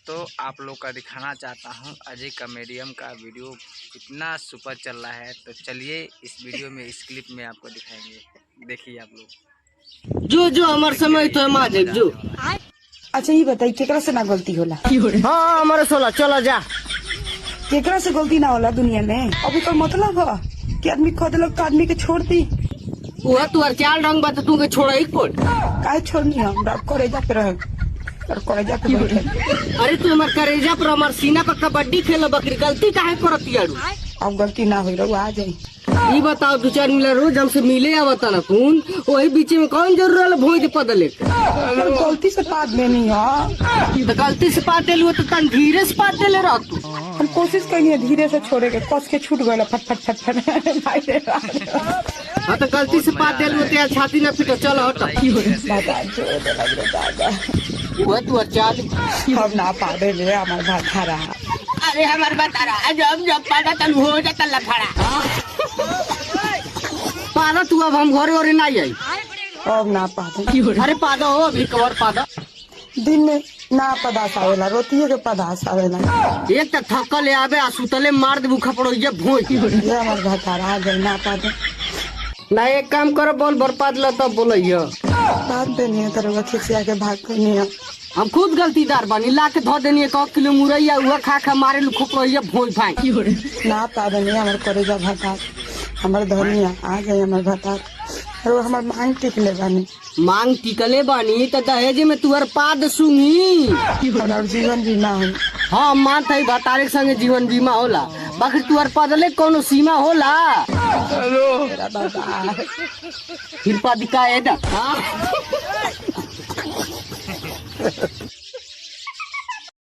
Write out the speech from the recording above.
दोस्तों आप लोग का दिखाना चाहता हूं अजय कॉमेडियन का वीडियो कितना सुपर चल रहा है। तो चलिए इस वीडियो में इस क्लिप में आपको दिखाएंगे, देखिए आप लोग। जो जो हमार समय तो माँ देख जो। अच्छा ये बताई केकरा से ना गलती होला? हाँ हमारे सोला चला जा। केकरा से गलती ना होला दुनिया में? अभी तो मतलब है कि आदमी कह दिलक तो आदमी के छोड़ दी। वह तुअर चाल रंग बात तू के छोड़ा ही कोड काहे छोड़नी हम करेजा पे रहे और करेजा पे बैठे। अरे तू हमार करेजा पर हमार सीना पर कबड्डी खेल बकरी गलती काहे करती यारू? अब गलती ना हुई रहो आ जाई। ये बताओ दो चार मिला रोज हमसे मिले आवता ना कौन वही बीच में कौन जरूर भोज पदले गलती से पात देनी है तो गलती से पाते लू तो तन धीरे से पाते ले रह तू। हम कोशिश करिए धीरे से छोड़े के, कस के छूट गए फट फट फट फट। हाँ तो गलती से पाते लू तो छाती ना पिटो चल हट। वह तू चाल हम ना पा दे ले हमार भात रहा। अरे हमारे बता रहा जब जब पादा तन हो जाता लफड़ा पादा तू अब हम घरे और ना आई अब ना पा दे। अरे पादा हो अभी कवर पादा दिन में ना पदास आवेला, रोटिए के पदास आवेला। एक तो थकल आवे आ सुतले मार दे भूखा पड़ो ये भोज ये हमार भात आ जाए ना पा दे। ना एक काम करो बोल बर्बाद लो तब बोलिए बात देनी है तेरे खिसिया के भाग करनी है। हम खुद गलतीदार बनी ला के धो देनी 1 किलो मुरैया हुआ खा खा मारे लू खोप रही भोज भाई ना पा देनी हमारे करेजा भातार हमारे धनिया आ जाए हमारे भातार और हमार मांग टिक ले बानी। मांग टिकले बानी तो दहेज में तुअर पाद सुनी और जीवन बीमा हो। हाँ मान थी भतारे संगे जीवन बीमा होला बाकी तुअर पदले कोनो सीमा होला। तेरा बाबा फिर पद का एदा